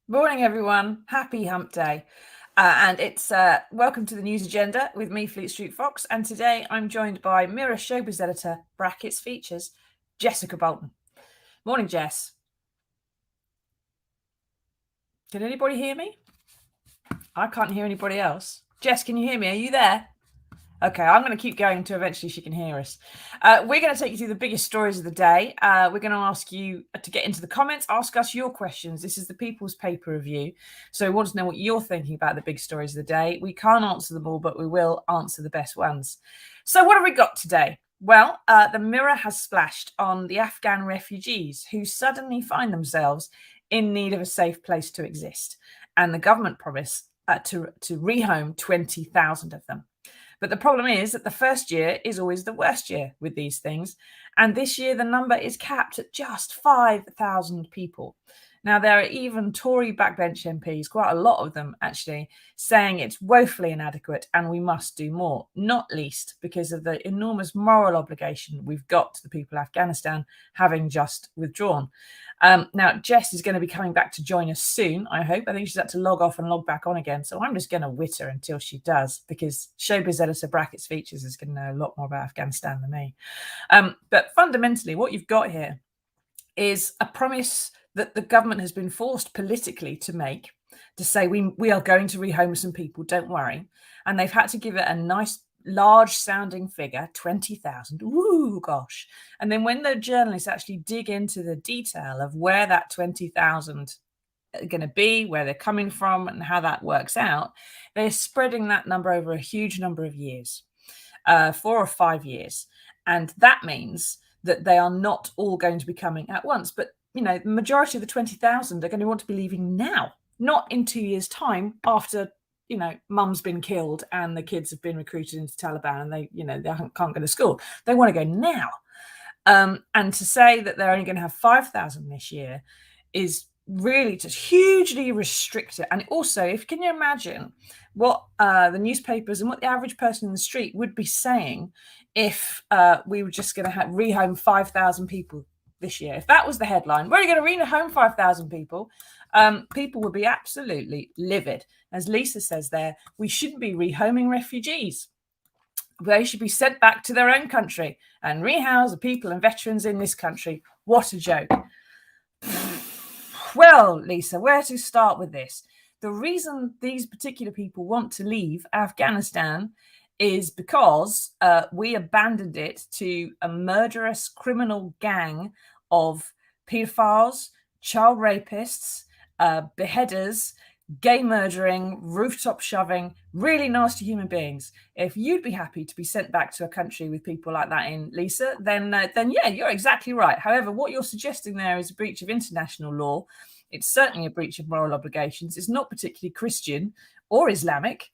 Morning, everyone. Happy hump day. And it's welcome to the news agenda with me, Fleet Street Fox. And today I'm joined by Mirror Showbiz editor, brackets features, Jessica Boulton. Morning, Jess. Can anybody hear me? I can't hear anybody else. Jess, can you hear me? Are you there? Okay, I'm going to keep going until eventually she can hear us. We're going to take you through the biggest stories of the day. We're going to ask you to get into the comments, ask us your questions. This is the People's Paper Review. So we want to know what you're thinking about the big stories of the day. We can't answer them all, but we will answer the best ones. So what have we got today? Well, the Mirror has splashed on the Afghan refugees who suddenly find themselves in need of a safe place to exist. And the government promise to rehome 20,000 of them. But the problem is that the first year is always the worst year with these things. And this year, the number is capped at just 5,000 people. Now, there are even Tory backbench MPs, quite a lot of them actually, saying it's woefully inadequate and we must do more, not least because of the enormous moral obligation we've got to the people of Afghanistan, having just withdrawn. Now, Jess is going to be coming back to join us soon, I hope. I think she's had to log off and log back on again. So I'm just going to wit her until she does, because Showbiz editor brackets features is going to know a lot more about Afghanistan than me. But fundamentally, what you've got here is a promise that the government has been forced politically to make, to say we are going to rehome some people, don't worry. And they've had to give it a nice large sounding figure, 20,000. Ooh, gosh. And then when the journalists actually dig into the detail of where that 20,000 are going to be, where they're coming from and how that works out, they're spreading that number over a huge number of years, 4 or 5 years. And that means that they are not all going to be coming at once. But, you know, the majority of the 20,000 are going to want to be leaving now, not in 2 years' time after, you know, mum's been killed and the kids have been recruited into Taliban and they, you know, they can't go to school. They want to go now. And to say that they're only going to have 5,000 this year is really just hugely restricted. And also, if can you imagine what the newspapers and what the average person in the street would be saying if we were just going to rehome 5,000 people this year? If that was the headline, we're going to rehome 5,000 people, people would be absolutely livid. As Lisa says there, we shouldn't be rehoming refugees. They should be sent back to their own country and rehouse the people and veterans in this country. What a joke. Well, Lisa, where to start with this? The reason these particular people want to leave Afghanistan is because we abandoned it to a murderous criminal gang of paedophiles, child rapists, beheaders, gay murdering, rooftop shoving, really nasty human beings. If you'd be happy to be sent back to a country with people like that in, Lisa, then yeah, you're exactly right. However, what you're suggesting there is a breach of international law. It's certainly a breach of moral obligations. It's not particularly Christian or Islamic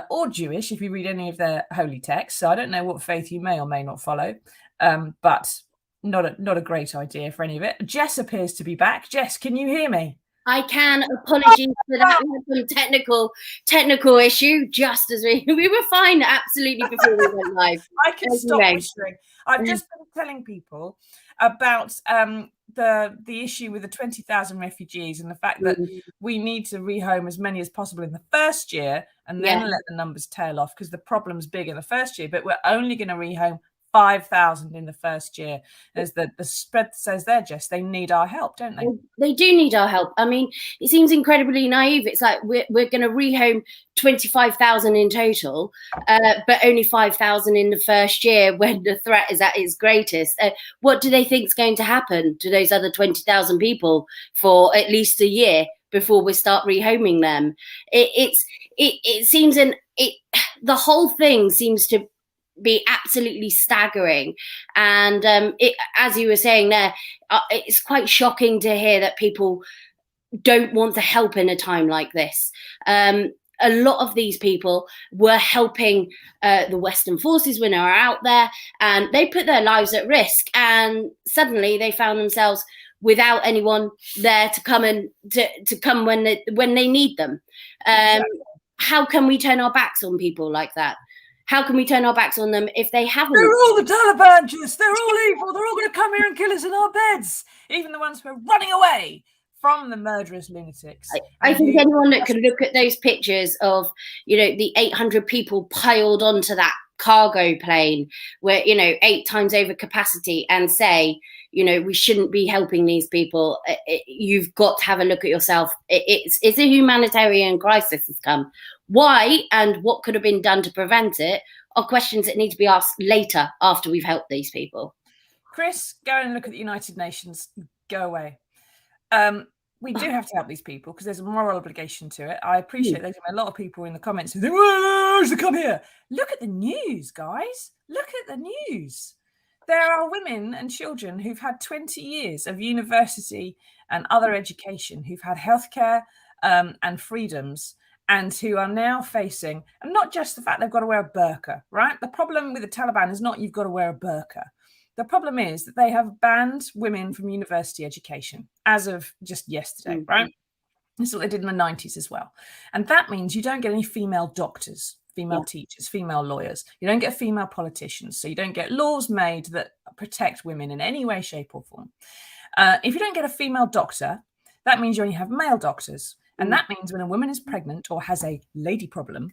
or Jewish, if you read any of their holy texts. So I don't know what faith you may or may not follow, but not a great idea for any of it. Jess appears to be back. Jess, can you hear me? I can. Apologies for that. We had some technical issue. Just as we were fine, absolutely, before we went live. I can stop whispering. I've just been telling people about the issue with the 20,000 refugees and the fact that we need to rehome as many as possible in the first year and then let the numbers tail off, because the problem's big in the first year. But we're only going to rehome 5,000 in the first year. As the spread says there, Jess, they need our help, don't they? They do need our help. I mean, it seems incredibly naive. It's like we're going to rehome 25,000 in total, but only 5,000 in the first year when the threat is at its greatest. What do they think is going to happen to those other 20,000 people for at least a year before we start rehoming them? It seems the whole thing seems to be absolutely staggering, and as you were saying there, it's quite shocking to hear that people don't want to help in a time like this. A lot of these people were helping the Western forces when they were out there, and they put their lives at risk, and suddenly they found themselves without anyone there to come and to come when they need them. How can we turn our backs on people like that? How can we turn our backs on them if they haven't? They're all the Taliban, Jess. They're all evil. They're all going to come here and kill us in our beds. Even the ones who are running away from the murderous lunatics. I think anyone that could look at those pictures of, the 800 people piled onto that cargo plane where, 8 times over capacity and say, we shouldn't be helping these people. You've got to have a look at yourself. It's a humanitarian crisis has come. Why and what could have been done to prevent it are questions that need to be asked later after we've helped these people. Chris, go and look at the United Nations. Go away. We do have to help these people because there's a moral obligation to it. I appreciate there's a lot of people in the comments who think, "Whoa, to come here." Look at the news, guys. Look at the news. There are women and children who've had 20 years of university and other education, who've had healthcare and freedoms, and who are now facing, and not just the fact they've got to wear a burqa, right? The problem with the Taliban is not you've got to wear a burqa. The problem is that they have banned women from university education as of just yesterday, right? This is what they did in the 90s as well. And that means you don't get any female doctors, female teachers, female lawyers. You don't get female politicians. So you don't get laws made that protect women in any way, shape or form. If you don't get a female doctor, that means you only have male doctors. And that means when a woman is pregnant or has a lady problem,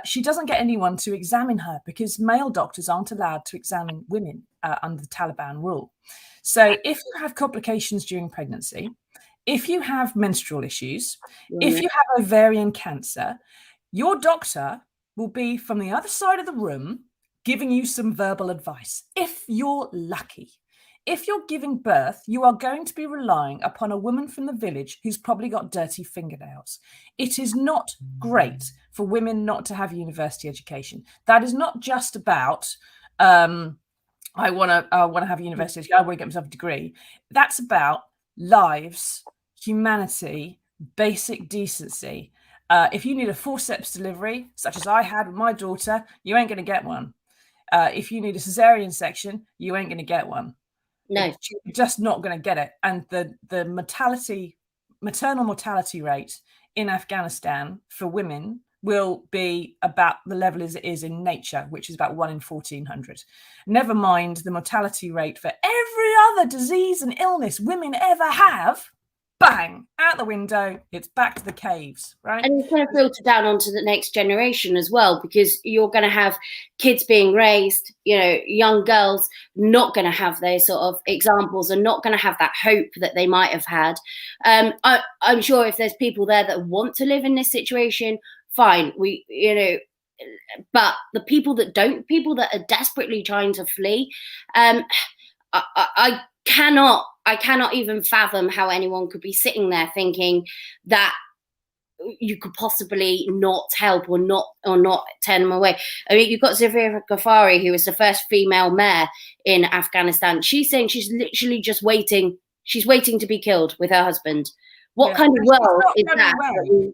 she doesn't get anyone to examine her because male doctors aren't allowed to examine women under the Taliban rule. So if you have complications during pregnancy, if you have menstrual issues, if you have ovarian cancer, your doctor will be from the other side of the room giving you some verbal advice, if you're lucky. If you're giving birth, you are going to be relying upon a woman from the village who's probably got dirty fingernails. It is not great for women not to have university education. That is not just about, I want to have a university education, I want to get myself a degree. That's about lives, humanity, basic decency. If you need a forceps delivery, such as I had with my daughter, you ain't going to get one. If you need a cesarean section, you ain't going to get one. No, you're just not going to get it. And the maternal mortality rate in Afghanistan for women will be about the level as it is in nature, which is about 1 in 1,400. Never mind the mortality rate for every other disease and illness women ever have. Bang, out the window, it's back to the caves, right? And it's going to filter down onto the next generation as well, because you're going to have kids being raised, young girls not going to have those sort of examples and not going to have that hope that they might have had. I'm sure if there's people there that want to live in this situation, fine, but the people that don't, people that are desperately trying to flee, I cannot even fathom how anyone could be sitting there thinking that you could possibly not help or not turn them away. I mean, you've got Zafira Ghaffari, who was the first female mayor in Afghanistan. She's saying she's literally just waiting. She's waiting to be killed with her husband. What kind of world is that? Well.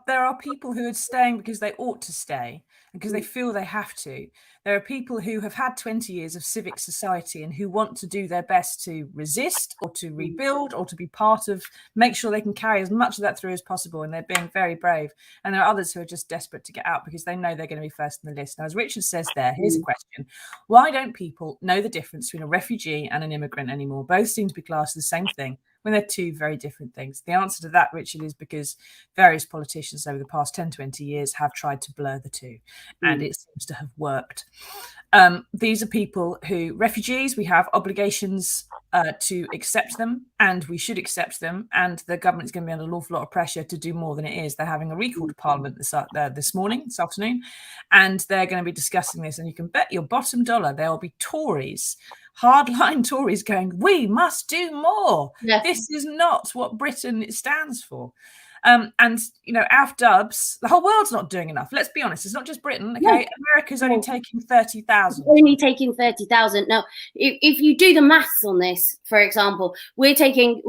There are people who are staying because they ought to stay, because they feel they have to. There are people who have had 20 years of civic society and who want to do their best to resist or to rebuild or to be part of, make sure they can carry as much of that through as possible. And they're being very brave. And there are others who are just desperate to get out because they know they're going to be first on the list. Now, as Richard says there, here's a question. Why don't people know the difference between a refugee and an immigrant anymore? Both seem to be classed as the same thing, when they're two very different things. The answer to that, Richard, is because various politicians over the past 10, 20 years have tried to blur the two, and it seems to have worked. These are people who, refugees, we have obligations to accept them, and we should accept them, and the government's going to be under an awful lot of pressure to do more than it is. They're having a recall to Parliament this afternoon, and they're going to be discussing this, and you can bet your bottom dollar there will be Tories, hardline Tories going, we must do more. Yes. This is not what Britain stands for. And, Alf Dubs, the whole world's not doing enough. Let's be honest. It's not just Britain. Okay. No. America's only taking 30,000. Only taking 30,000. Now, if you do the maths on this, for example, we're taking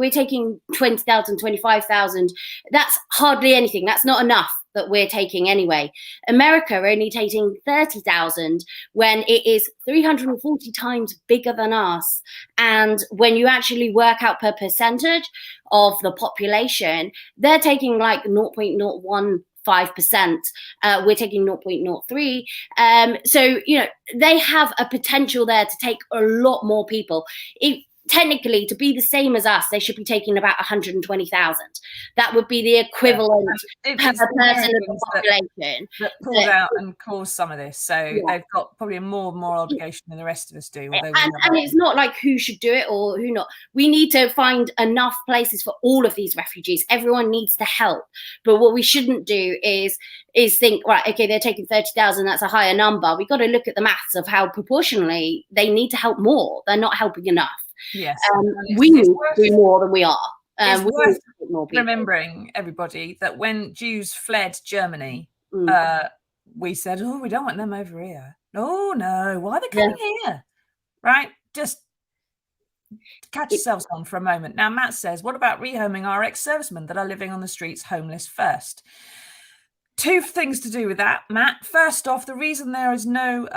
20,000, 25,000. That's hardly anything. That's not enough that we're taking anyway. America are only taking 30,000 when it is 340 times bigger than us. And when you actually work out per percentage of the population, they're taking like 0.015%. We're taking 0.03. So, they have a potential there to take a lot more people. technically, to be the same as us, they should be taking about 120,000. That would be the equivalent per person of the population that pulled out and caused some of this. So they've got probably more moral obligation than the rest of us do. And it's not like who should do it or who not. We need to find enough places for all of these refugees. Everyone needs to help. But what we shouldn't do is think, right, okay, they're taking 30,000, that's a higher number. We've got to look at the maths of how proportionally they need to help more. They're not helping enough. Yes. We need to do more than we are. It's worth remembering, everybody, that when Jews fled Germany, we said, oh, we don't want them over here. Oh, no, why are they coming here? Right? Just catch yourselves on for a moment. Now, Matt says, what about rehoming our ex-servicemen that are living on the streets homeless first? Two things to do with that, Matt. First off, the reason there is no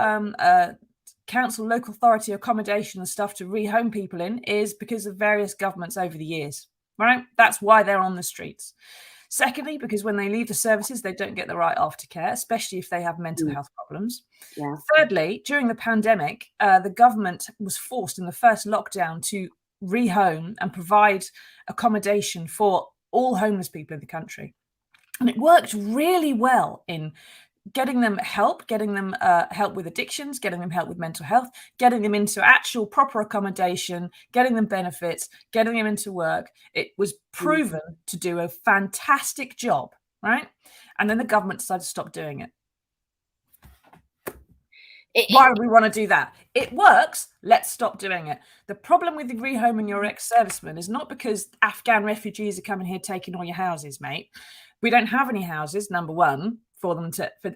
council, local authority accommodation and stuff to rehome people in is because of various governments over the years, right? That's why they're on the streets. Secondly, because when they leave the services, they don't get the right aftercare, especially if they have mental health problems. Yeah. Thirdly, during the pandemic, the government was forced in the first lockdown to rehome and provide accommodation for all homeless people in the country. And it worked really well in getting them help with addictions, getting them help with mental health, getting them into actual proper accommodation, getting them benefits, getting them into work. It was proven to do a fantastic job, right? And then the government decided to stop doing it. Why would we want to do that? It works. Let's stop doing it. The problem with the rehoming your ex-servicemen is not because Afghan refugees are coming here taking all your houses, mate. We don't have any houses, number one, for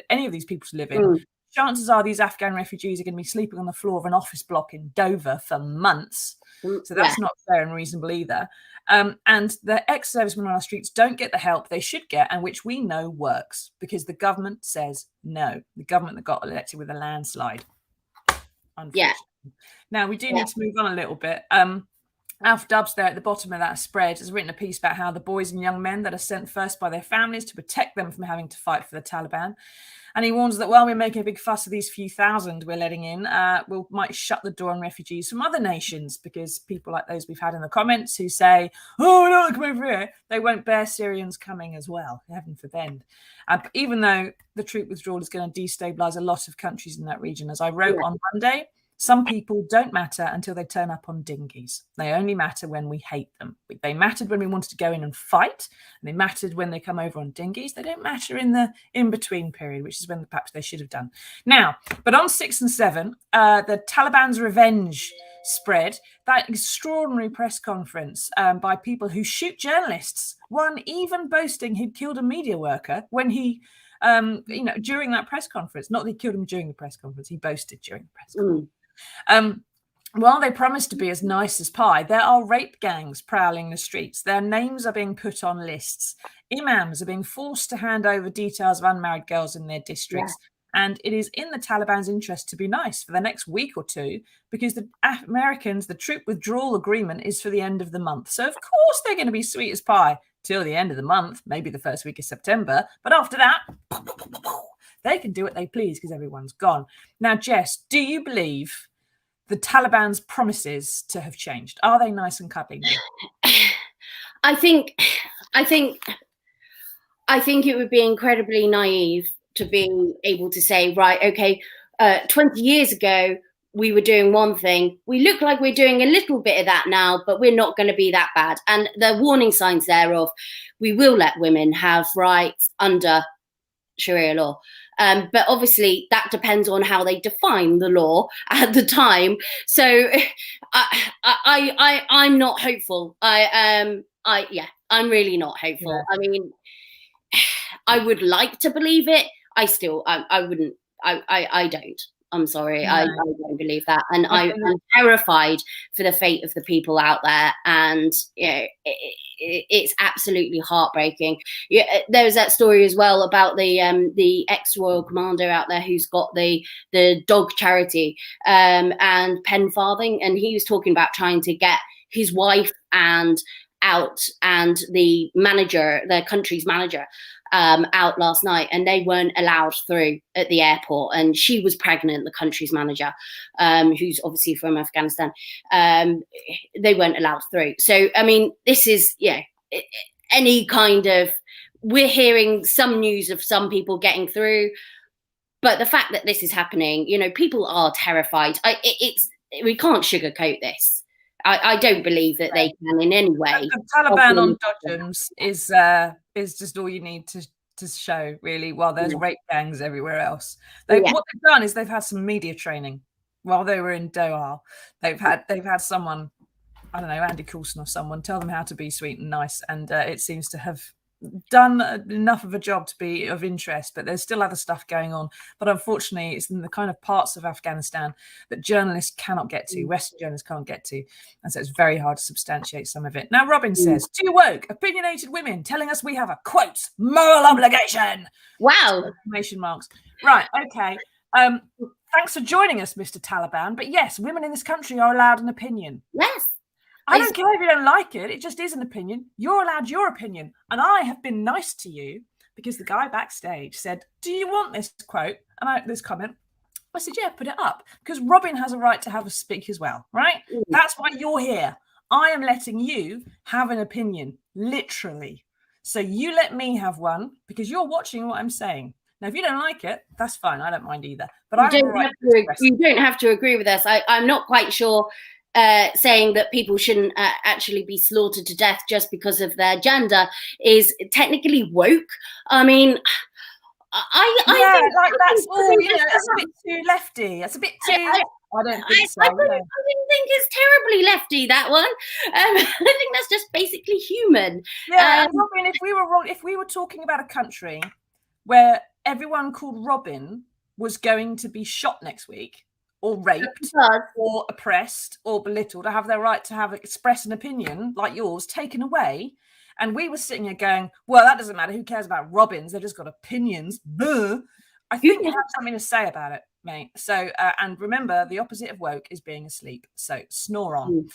any of these people to live in. Chances are these Afghan refugees are going to be sleeping on the floor of an office block in Dover for months. So that's not fair and reasonable either. And the ex-servicemen on our streets don't get the help they should get, and which we know works because the government says no. The government that got elected with a landslide. Unfortunately. Now, we do need to move on a little bit. Alf Dubs there at the bottom of that spread has written a piece about how the boys and young men that are sent first by their families to protect them from having to fight for the Taliban. And he warns that while we're making a big fuss of these few thousand we're letting in, we might shut the door on refugees from other nations because people like those we've had in the comments who say, oh, we don't want to come over here, they won't bear Syrians coming as well, heaven forbid. Even though the troop withdrawal is going to destabilise a lot of countries in that region. As I wrote on Monday, some people don't matter until they turn up on dinghies. They only matter when we hate them. They mattered when we wanted to go in and fight, and they mattered when they come over on dinghies. They don't matter in the in-between period, which is when perhaps they should have done. Now, but on 6 and 7, the Taliban's revenge spread, that extraordinary press conference by people who shoot journalists, one even boasting he'd killed a media worker when he, during that press conference. Not that he killed him during the press conference, he boasted during the press conference. While they promise to be as nice as pie, there are rape gangs prowling the streets. Their names are being put on lists. Imams are being forced to hand over details of unmarried girls in their districts. And it is in the Taliban's interest to be nice for the next week or two because the Americans, the troop withdrawal agreement is for the end of the month. So, of course, they're going to be sweet as pie till the end of the month, maybe the first week of September. But after that, they can do what they please because everyone's gone. Now, Jess, do you believe the Taliban's promises to have changed? Are they nice and cuddly now? I think it would be incredibly naive to be able to say, right, okay, 20 years ago, we were doing one thing. We look like we're doing a little bit of that now, but we're not going to be that bad. And the warning signs thereof, we will let women have rights under Sharia law. But obviously that depends on how they define the law at the time. So I'm not hopeful. I'm really not hopeful. Yeah. I mean, I would like to believe it. I wouldn't. I don't. I'm sorry. No. I don't believe that. And I'm terrified for the fate of the people out there. And it's absolutely heartbreaking. There was that story as well about the ex-royal commander out there who's got the dog charity and Pen Farthing. And he was talking about trying to get his wife and out and the manager, the country's manager, out last night, and they weren't allowed through at the airport. And she was pregnant, the country's manager, who's obviously from Afghanistan. They weren't allowed through. So, I mean, this is, any kind of, we're hearing some news of some people getting through, but the fact that this is happening, people are terrified. We can't sugarcoat this. I don't believe that they can in any way. The Taliban on dodgems is just all you need to show, really, while there's rape gangs everywhere else. What they've done is they've had some media training while they were in Doha. They've had someone, I don't know, Andy Coulson or someone, tell them how to be sweet and nice, and it seems to have done enough of a job to be of interest. But there's still other stuff going on, but unfortunately it's in the kind of parts of Afghanistan that journalists cannot get to, Western journalists can't get to, and so it's very hard to substantiate some of it. Now Robin says, too woke, opinionated women telling us we have a, quote, moral obligation. Wow. Exclamation marks. Right, okay. Thanks for joining us, Mr. Taliban, but yes, women in this country are allowed an opinion. Yes. I don't care if you don't like it. It just is an opinion. You're allowed your opinion. And I have been nice to you because the guy backstage said, do you want this quote? And this comment. I said, yeah, put it up. Because Robin has a right to have a speak as well, right? That's why you're here. I am letting you have an opinion, literally. So you let me have one because you're watching what I'm saying. Now, if you don't like it, that's fine. I don't mind either. But you don't have to agree with us. I'm not quite sure. Saying that people shouldn't actually be slaughtered to death just because of their gender is technically woke. I mean, I think that's a bit too lefty. That's a bit too. I don't think so. I didn't think it's terribly lefty, that one. I think that's just basically human. Yeah, Robin. If we were talking about a country where everyone called Robin was going to be shot next week, or raped, or oppressed, or belittled, to have their right to express an opinion like yours taken away, and we were sitting here going, well, that doesn't matter, who cares about Robins, they've just got opinions. Buh. I think you have something to say about it, mate. So and remember, the opposite of woke is being asleep, so snore on.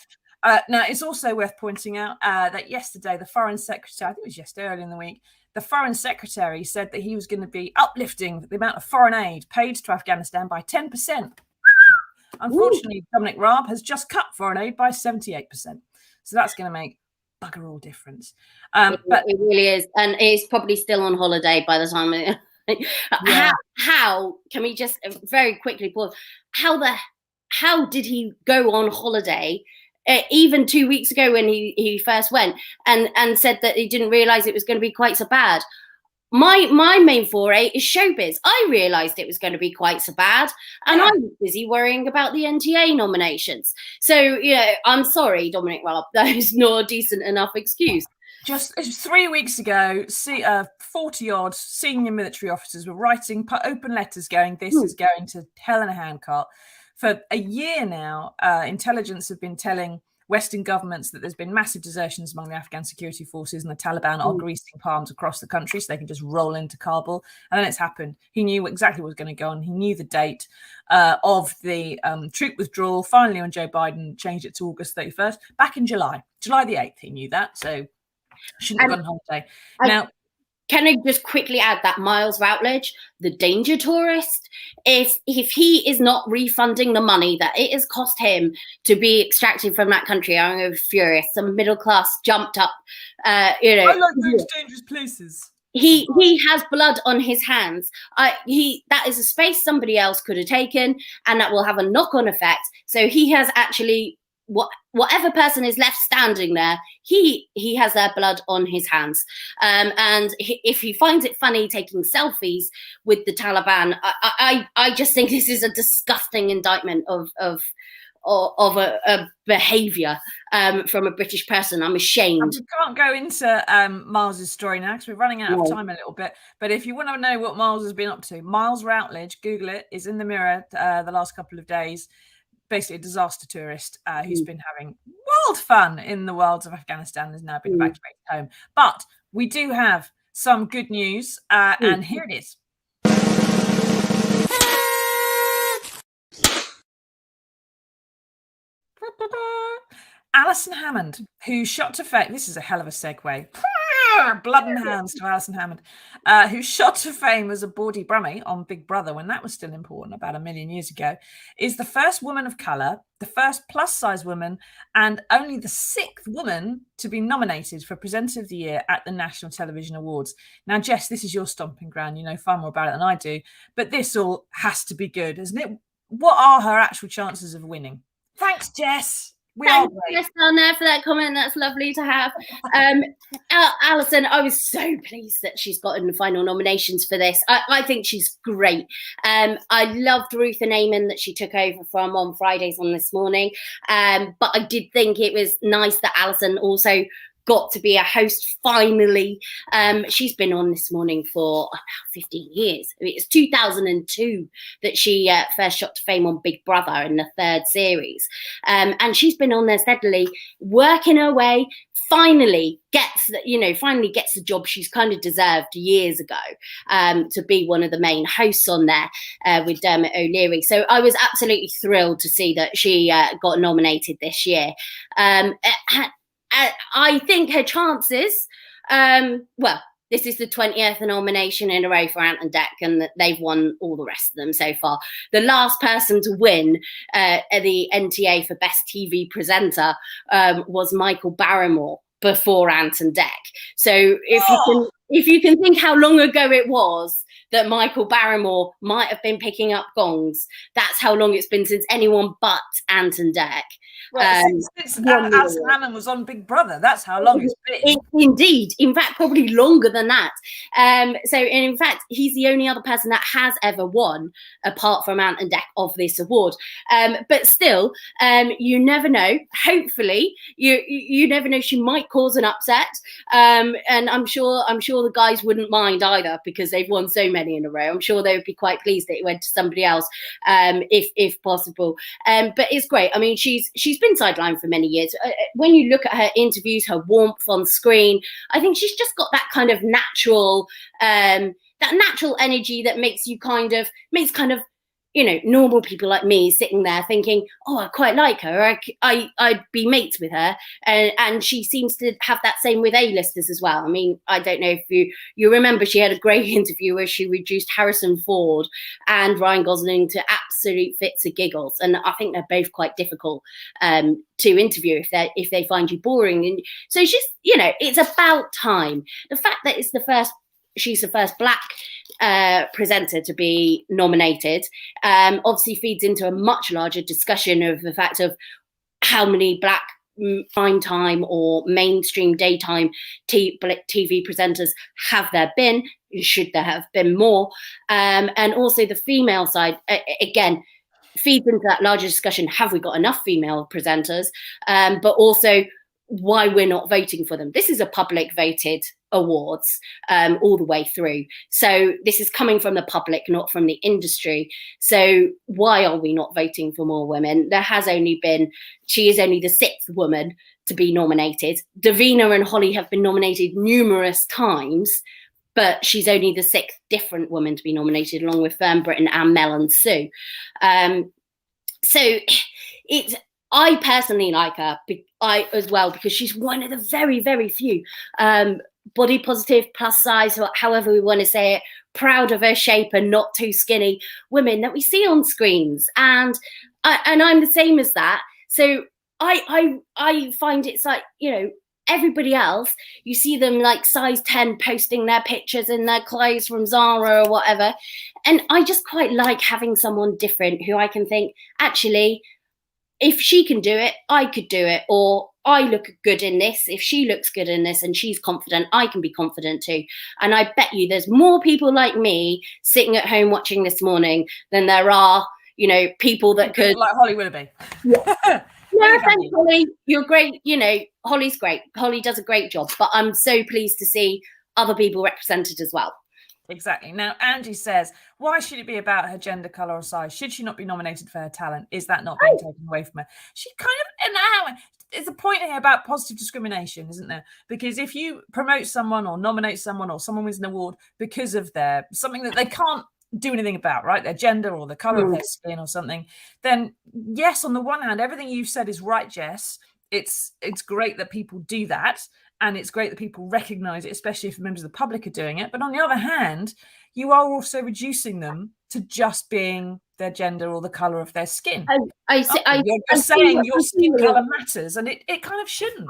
Now it's also worth pointing out that yesterday the Foreign Secretary, I think it was yesterday, early in the week, the Foreign Secretary said that he was going to be uplifting the amount of foreign aid paid to Afghanistan by 10%. Unfortunately, Dominic Raab has just cut foreign aid by 78%. So that's going to make bugger all difference. But it really is. And it's probably still on holiday by the time. How can we just very quickly pause? How did he go on holiday? Even 2 weeks ago when he first went and said that he didn't realize it was going to be quite so bad. My main foray is showbiz. I realised it was going to be quite so bad, and I was busy worrying about the NTA nominations. So, I'm sorry, Dominic Raab, that is not a decent enough excuse. Just 3 weeks ago, 40-odd senior military officers were writing open letters going, this is going to hell in a handcart. For a year now, intelligence have been telling Western governments that there's been massive desertions among the Afghan security forces, and the Taliban are greasing palms across the country so they can just roll into Kabul. And then it's happened. He knew exactly what was going to go on. He knew the date of the troop withdrawal. Finally, when Joe Biden changed it to August 31st, back in July the 8th, he knew that. So shouldn't have gone on holiday. Now, can I just quickly add that Miles Routledge, the danger tourist, if he is not refunding the money that it has cost him to be extracted from that country, I'm going to be furious. Some middle class jumped up, I like those dangerous places. He has blood on his hands. That is a space somebody else could have taken, and that will have a knock-on effect. So he has actually, whatever person is left standing there, he has their blood on his hands. And if he finds it funny taking selfies with the Taliban, I just think this is a disgusting indictment of a behaviour from a British person. I'm ashamed. We can't go into Miles's story now because we're running out of time a little bit. But if you want to know what Miles has been up to, Miles Routledge, Google it, is in the Mirror the last couple of days. Basically a disaster tourist who's been having wild fun in the wilds of Afghanistan, has now been evacuated home. But we do have some good news, and here it is. Allison Hammond, who shot to fame. This is a hell of a segue. Blood and hands to Allison Hammond, who shot to fame as a bawdy brummie on Big Brother when that was still important about 1 million years ago, is the first woman of colour, the first plus-size woman, and only the 6th woman to be nominated for Presenter of the Year at the National Television Awards. Now, Jess, this is your stomping ground. You know far more about it than I do, but this all has to be good, isn't it? What are her actual chances of winning? Thanks, Jess. Thanks, Anna, for that comment. That's lovely to have. Alison, I was so pleased that she's gotten the final nominations for this. I think she's great. I loved Ruth and Eamon that she took over from on Fridays on This Morning. But I did think it was nice that Alison also got to be a host finally. She's been on This Morning for about 15 years. I mean, it's 2002 that she first shot to fame on Big Brother in the 3rd series. And she's been on there steadily, working her way, finally gets the job she's kind of deserved years ago, to be one of the main hosts on there with Dermot O'Leary. So I was absolutely thrilled to see that she got nominated this year. I think her chances, this is the 20th nomination in a row for Ant and Dec, and they've won all the rest of them so far. The last person to win the NTA for Best TV Presenter was Michael Barrymore before Ant and Dec. So if you can think how long ago it was that Michael Barrymore might have been picking up gongs, that's how long it's been since anyone but Ant and Dec. Since Allison Hammond was on Big Brother, that's how long it's been. Indeed, in fact, probably longer than that. And in fact, he's the only other person that has ever won, apart from Ant and Dec, of this award. But still, you never know. Hopefully, you never know. She might cause an upset, and I'm sure the guys wouldn't mind either, because they've won so many in a row. I'm sure they would be quite pleased that it went to somebody else, if possible. But it's great. I mean, she's been sidelined for many years. When you look at her interviews, her warmth on screen, I think she's just got that kind of natural energy that makes normal people like me sitting there thinking, oh, I quite like her. I'd be mates with her. And she seems to have that same with A-listers as well. I mean, I don't know if you remember, she had a great interview where she reduced Harrison Ford and Ryan Gosling to absolute fits of giggles. And I think they're both quite difficult to interview if they find you boring. And so it's about time. The fact that she's the first black presenter to be nominated obviously feeds into a much larger discussion of the fact of how many black prime time or mainstream daytime TV presenters have there been, should there have been more, and also the female side again feeds into that larger discussion. Have we got enough female presenters? But also why we're not voting for them. This is a public voted awards all the way through. So this is coming from the public, not from the industry. So why are we not voting for more women? She is only the 6th woman to be nominated. Davina and Holly have been nominated numerous times, but she's only the 6th different woman to be nominated, along with Fern Britton and Mel and Sue. I personally like her as well, because she's one of the very, very few body positive, plus size, however we want to say it, proud of her shape and not too skinny women that we see on screens. And I'm the same as that. So I find it's like, everybody else, you see them like size 10 posting their pictures in their clothes from Zara or whatever. And I just quite like having someone different who I can think, actually, if she can do it, I could do it. Or I look good in this. If she looks good in this and she's confident, I can be confident too. And I bet you there's more people like me sitting at home watching This Morning than there are, people that could. Like Holly Willoughby. Yeah. No, thanks, Holly. You're great. Holly's great. Holly does a great job. But I'm so pleased to see other people represented as well. Exactly. Now, Angie says, why should it be about her gender, colour or size? Should she not be nominated for her talent? Is that not being taken away from her? She kind of, there's a point here about positive discrimination, isn't there? Because if you promote someone or nominate someone or someone wins an award because of something that they can't do anything about, right? Their gender or the colour of their skin or something, then yes, on the one hand, everything you've said is right, Jess. it's great that people do that, and it's great that people recognise it, especially if members of the public are doing it. But on the other hand, you are also reducing them to just being their gender or the colour of their skin. You're saying your skin colour matters, and it kind of shouldn't.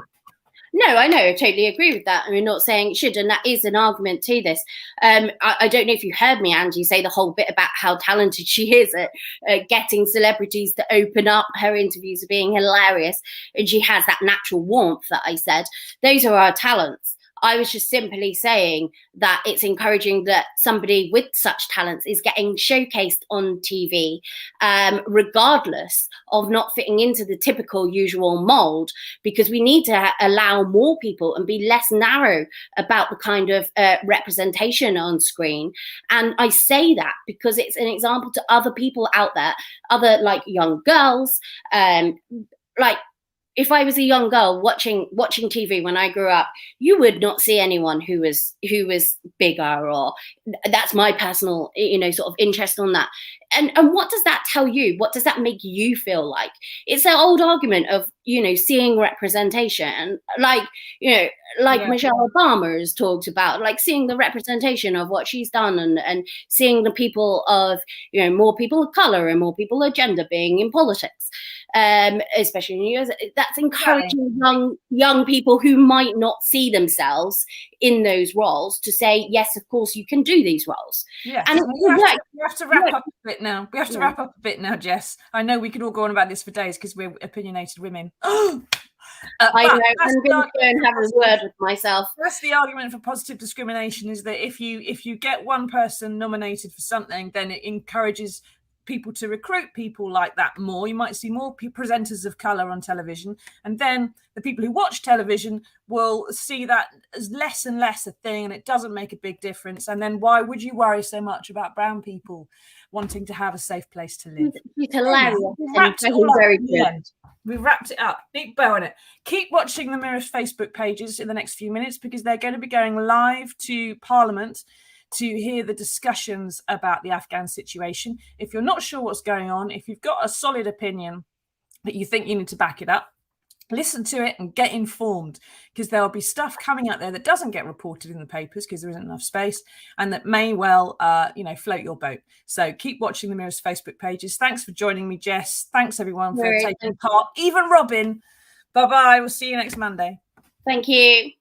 No, I know. I totally agree with that. I'm not saying it should, and that is an argument to this. I don't know if you heard me, Angie, say the whole bit about how talented she is at getting celebrities to open up. Her interviews are being hilarious, and she has that natural warmth that I said. Those are our talents. I was just simply saying that it's encouraging that somebody with such talents is getting showcased on TV, regardless of not fitting into the typical usual mold, because we need to allow more people and be less narrow about the kind of representation on screen. And I say that because it's an example to other people out there, other like young girls, like, if I was a young girl watching TV when I grew up, you would not see anyone who was bigger, or that's my personal, sort of interest on that. And what does that tell you? What does that make you feel like? It's an old argument of, seeing representation, like Michelle Obama has talked about, like seeing the representation of what she's done, and seeing the people of, more people of color and more people of gender being in politics. Especially in the US, that's encouraging young people who might not see themselves in those roles to say, yes, of course you can do these roles. Yes. And we have to wrap up a bit now. We have to wrap up a bit now, Jess. I know we could all go on about this for days because we're opinionated women. I know. I'm going to go and have a word with myself. That's the argument for positive discrimination, is that if you get one person nominated for something, then it encourages people to recruit people like that more. You might see more presenters of colour on television, and then the people who watch television will see that as less and less a thing, and it doesn't make a big difference. And then why would you worry so much about brown people wanting to have a safe place to live? It's hilarious. We've wrapped it up. Big bow on it. Keep watching the Mirror's Facebook pages in the next few minutes, because they're going to be going live to Parliament to hear the discussions about the Afghan situation. If you're not sure what's going on, if you've got a solid opinion that you think you need to back it up, listen to it and get informed, because there'll be stuff coming out there that doesn't get reported in the papers because there isn't enough space, and that may well, float your boat. So keep watching the Mirror's Facebook pages. Thanks for joining me, Jess. Thanks, everyone, for taking part. Even Robin. Bye-bye. We'll see you next Monday. Thank you.